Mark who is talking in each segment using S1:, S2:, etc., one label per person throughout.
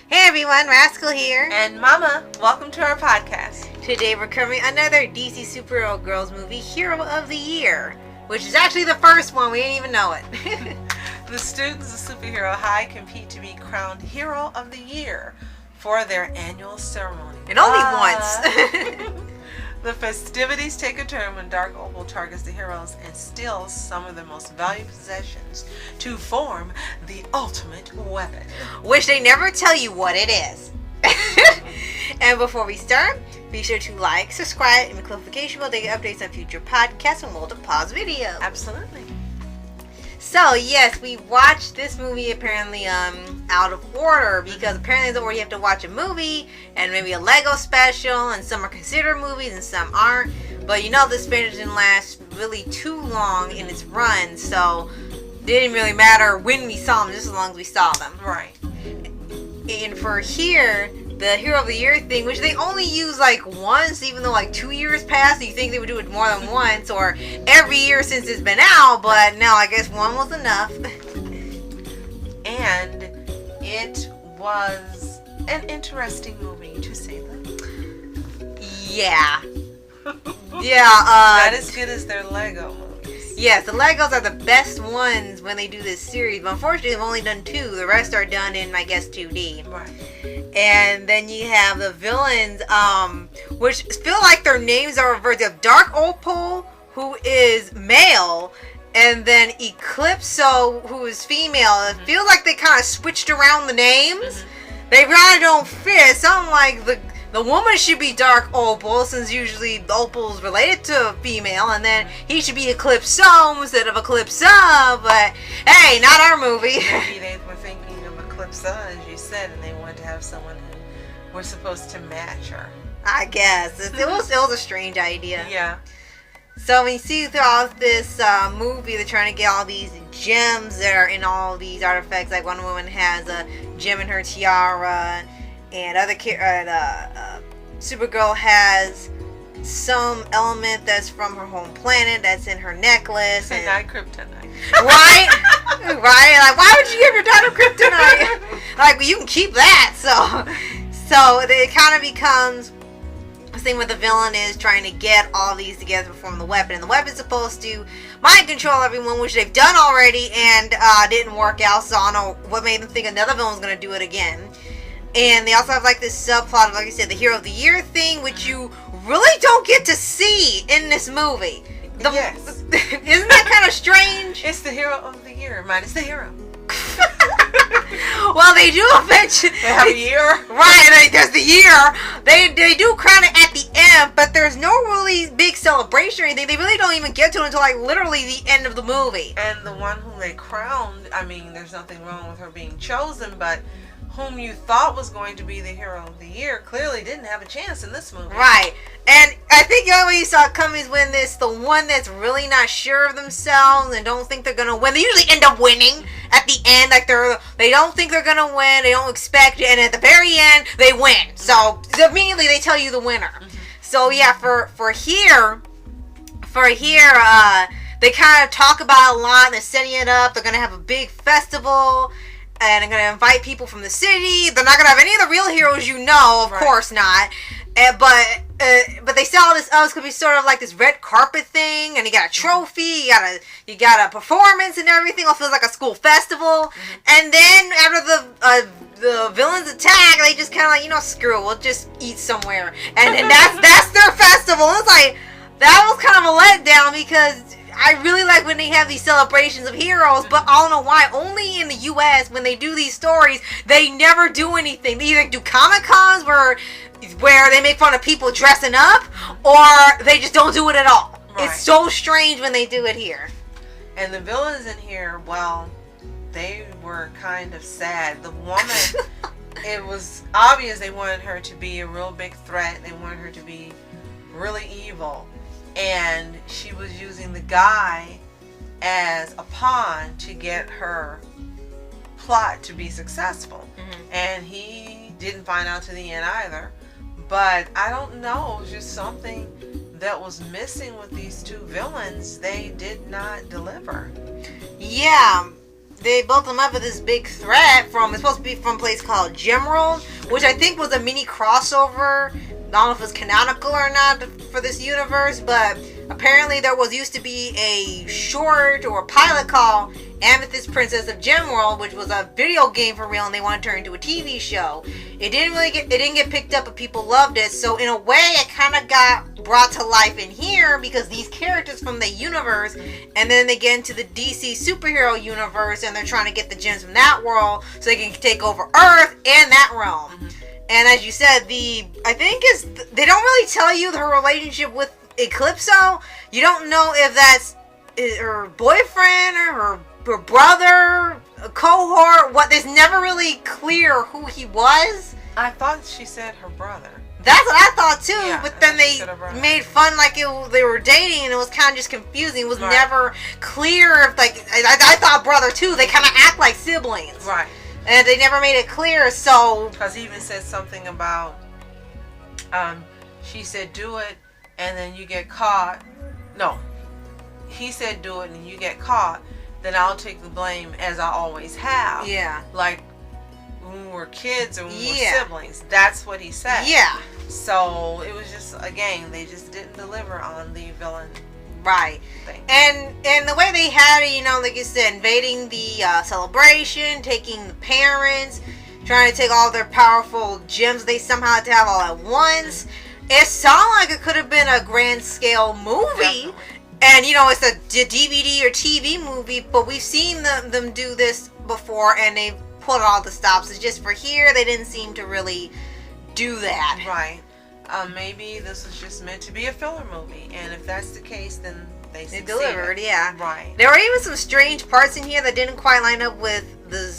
S1: Hey everyone, Rascal here.
S2: And Mama, welcome to our podcast.
S1: Today we're covering another DC Superhero Girls movie, Hero of the Year, which is actually the first one, we didn't even know it.
S2: The students of Superhero High compete to be crowned Hero of the Year for their annual ceremony.
S1: And only once.
S2: The festivities take a turn when Dark Opal targets the heroes and steals some of their most valued possessions to form the ultimate weapon.
S1: Which they never tell you what it is. And before we start, be sure to like, subscribe, and the notification bell to get updates on future podcasts and multiple pause videos.
S2: Absolutely.
S1: So yes, we watched this movie apparently out of order because apparently there's order you have to watch a movie and maybe a Lego special, and some are considered movies and some aren't. But you know, this franchise didn't last really too long in its run, so it didn't really matter when we saw them, just as long as we saw them.
S2: Right.
S1: And for here, the Hero of the Year thing, which they only use like once, even though like 2 years passed, you think they would do it more than once or every year since it's been out, but no, I guess one was enough.
S2: And it was an interesting movie, to say the least.
S1: Yeah.
S2: Not as good as their Lego movies.
S1: Yes, the Legos are the best ones when they do this series, but unfortunately they've only done 2. The rest are done in, I guess, 2D.
S2: Right.
S1: And then you have the villains, which feel like their names are reversed. You have Dark Opal, who is male, and then Eclipso, who is female. It feels like they kind of switched around the names. They really don't fit. Something like the woman should be Dark Opal, since usually Opal is related to a female, and then he should be Eclipso instead of Eclipsa, but hey, not our movie.
S2: Maybe they were thinking of Eclipsa, as you said, and they wanted to have someone who was supposed to match her.
S1: I guess. It was a strange idea.
S2: Yeah.
S1: So when you see throughout this movie, they're trying to get all these gems that are in all these artifacts. Like one woman has a gem in her tiara, and Supergirl has some element that's from her home planet that's in her necklace.
S2: And not kryptonite.
S1: Right? Right? Like, why would you give your daughter kryptonite? Like, well, you can keep that. So it kind of becomes the thing where the villain is trying to get all these together to form the weapon. And the weapon's supposed to mind control everyone, which they've done already, and didn't work out. So I don't know what made them think another villain's going to do it again. And they also have like this subplot of, like I said, the Hero of the Year thing, which you really don't get to see in this movie.
S2: Yes.
S1: Isn't that kind of strange?
S2: It's the Hero of the Year, minus the hero.
S1: Well, they do eventually.
S2: They have a year.
S1: Right, there's the year. They do crown it at the end, but there's no really big celebration or anything. They really don't even get to it until like literally the end of the movie.
S2: And the one who they crowned, I mean, there's nothing wrong with her being chosen, but whom you thought was going to be the Hero of the Year clearly didn't have a chance in this movie.
S1: Right. And I think the only way you saw it coming is when the one that's really not sure of themselves and don't think they're going to win. They usually end up winning at the end. Like they don't think they're going to win. They don't expect it. And at the very end, they win. So immediately they tell you the winner. Mm-hmm. So yeah, for here, they kind of talk about it a lot. They're setting it up. They're going to have a big festival. And I'm going to invite people from the city. They're not going to have any of the real heroes, you know. Of course not. But they say all this, it's going to be sort of like this red carpet thing. And you got a trophy. You got a performance and everything. It feels like a school festival. Mm-hmm. And then after the villains attack, they just kind of like, screw it. We'll just eat somewhere. And then that's their festival. It's like, that was kind of a letdown because I really like when they have these celebrations of heroes, but I don't know why. Only in the U.S., when they do these stories, they never do anything. They either do Comic-Cons where they make fun of people dressing up, or they just don't do it at all. Right. It's so strange when they do it here.
S2: And the villains in here, well, they were kind of sad. The woman, it was obvious they wanted her to be a real big threat. They wanted her to be really evil. And she was using the guy as a pawn to get her plot to be successful. Mm-hmm. And he didn't find out to the end either. But I don't know, it was just something that was missing with these two villains. They did not deliver.
S1: Yeah. they built them up with this big threat from, it's supposed to be from a place called Gemworld, which I think was a mini crossover. I don't know if it's canonical or not for this universe, but apparently there used to be a short or a pilot called Amethyst Princess of Gemworld, which was a video game for real, and they wanted to turn it into a TV show. It didn't get picked up, but people loved it. So in a way, it kind of got brought to life in here because these characters from the universe, and then they get into the DC superhero universe, and they're trying to get the gems from that world so they can take over Earth and that realm. And as you said, I think they don't really tell you her relationship with Eclipso. You don't know if that's her boyfriend or her brother, a cohort. There's never really clear who he was.
S2: I thought she said her brother.
S1: That's what I thought too.
S2: Yeah,
S1: but then they made fun like they were dating, and it was kind of just confusing. It was never clear if I thought brother too. They kind of act like siblings,
S2: right?
S1: And they never made it clear. So
S2: because he even said something about, she said do it, and then you get caught. No, he said do it, and you get caught. Then I'll take the blame as I always have.
S1: Yeah.
S2: Like when we were kids or when we were siblings. That's what he said.
S1: Yeah.
S2: So it was just, again, they just didn't deliver on the villain.
S1: Right.
S2: Thing.
S1: And the way they had it, like you said, invading the celebration, taking the parents, trying to take all their powerful gems they somehow had to have all at once. It sounded like it could have been a grand scale movie.
S2: Definitely.
S1: And, it's a DVD or TV movie, but we've seen them do this before, and they've put all the stops. It's just for here, they didn't seem to really do that.
S2: Right. Maybe this was just meant to be a filler movie, and if that's the case, then they
S1: delivered, yeah.
S2: Right.
S1: There were even some strange parts in here that didn't quite line up with the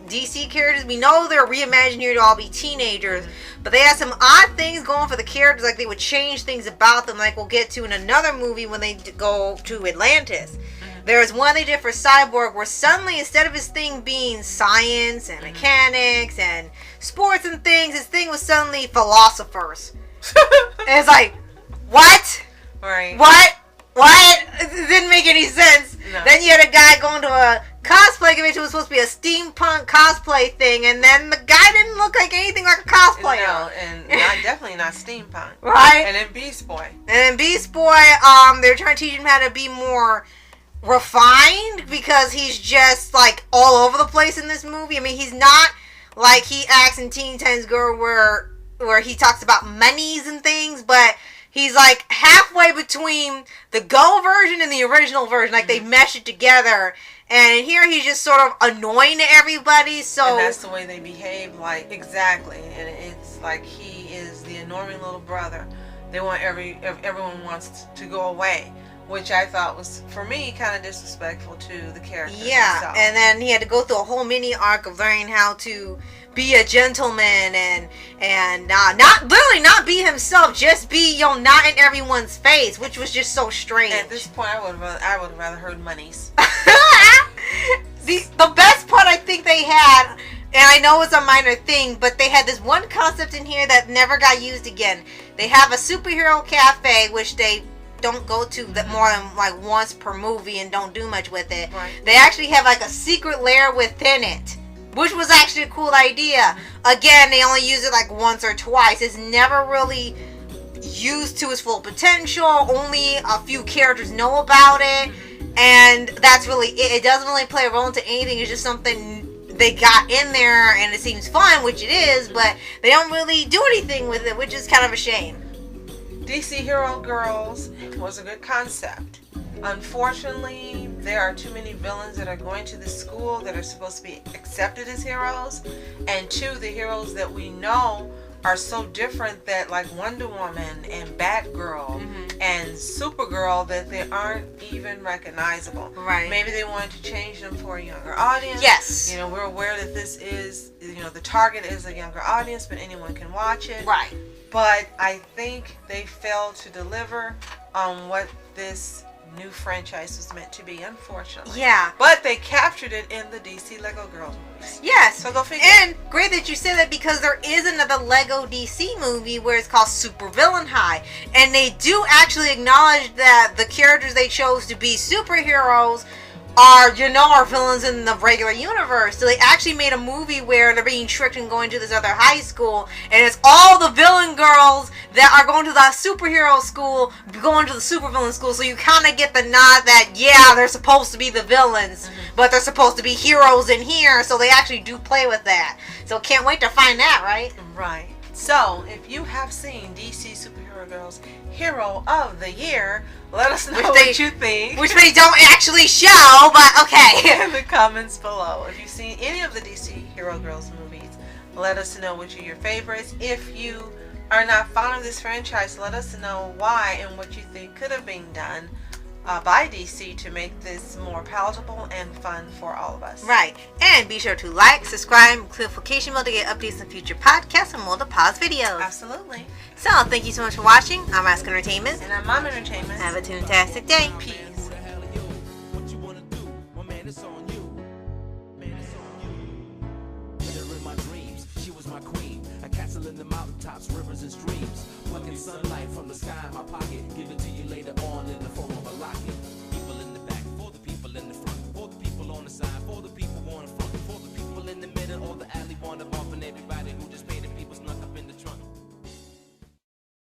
S1: DC characters. We know they're reimagined here to all be teenagers, but they had some odd things going for the characters, like they would change things about them, like we'll get to in another movie when they go to Atlantis. There was one they did for Cyborg where suddenly, instead of his thing being science and mechanics and sports and things, his thing was suddenly philosophers. And it's like, what?
S2: Right.
S1: What? It didn't make any sense.
S2: No.
S1: Then you had a guy going to a cosplay convention. It was supposed to be a steampunk cosplay thing, and then the guy didn't look like anything like a cosplayer.
S2: No, and definitely not steampunk.
S1: Right.
S2: And then Beast Boy.
S1: They're trying to teach him how to be more refined because he's just like all over the place in this movie. I mean, he's not like he acts in Teen Titans Go where he talks about monies and things, but he's like halfway between the Go version and the original version. Like they mesh it together. And here he's just sort of annoying to everybody. So
S2: and that's the way they behave. Like exactly. And it's like he is the annoying little brother. They want everyone wants to go away, which I thought was, for me, kind of disrespectful to the character.
S1: Yeah,
S2: himself.
S1: And then he had to go through a whole mini arc of learning how to be a gentleman and not be himself, just be not in everyone's face, which was just so strange.
S2: At this point, I would have rather heard monies.
S1: The best part I think they had, and I know it's a minor thing, but they had this one concept in here that never got used again. They have a superhero cafe, which they don't go to that more than like once per movie and don't do much with it.
S2: Right.
S1: They actually have like a secret lair within it, which was actually a cool idea. Again, they only use it like once or twice. It's never really used to its full potential. Only a few characters know about it, and that's really it. It doesn't really play a role into anything. It's just something they got in there, and it seems fun, which it is, but they don't really do anything with it, which is kind of a shame.
S2: DC Hero Girls was a good concept. Unfortunately, there are too many villains that are going to this school that are supposed to be accepted as heroes, and two, the heroes that we know are so different that like Wonder Woman and Batgirl and Supergirl that they aren't even recognizable.
S1: Right.
S2: Maybe they wanted to change them for a younger audience.
S1: Yes.
S2: We're aware that this is, the target is a younger audience, but anyone can watch it.
S1: Right.
S2: But I think they failed to deliver on what this new franchise was meant to be, unfortunately.
S1: Yeah.
S2: But they captured it in the DC Lego Girls movies.
S1: Yes.
S2: So go figure.
S1: And great that you said that, because there is another Lego DC movie where it's called Super Villain High. And they do actually acknowledge that the characters they chose to be superheroes are villains in the regular universe. So they actually made a movie where they're being tricked and going to this other high school, and it's all the villain girls that are going to the superhero school going to the supervillain school. So you kind of get the nod that they're supposed to be the villains, but they're supposed to be heroes in here. So they actually do play with that. So can't wait to find that, right?
S2: Right. So if you have seen DC Superhero Girls Hero of the Year, let us know what you think.
S1: Which they don't actually show, but okay.
S2: In the comments below. If you've seen any of the DC Hero Girls movies, let us know which are your favorites. If you are not fond of this franchise, let us know why and what you think could have been done by DC to make this more palatable and fun for all of us.
S1: Right. And be sure to like, subscribe, and click the notification bell to get updates on future podcasts and more the Paws videos.
S2: Absolutely.
S1: So, thank you so much for watching. I'm Ask Entertainment.
S2: And I'm Mom Entertainment.
S1: Have a fantastic day.
S2: Peace.
S3: In the mountaintops, rivers and streams, plucking sunlight from the sky. My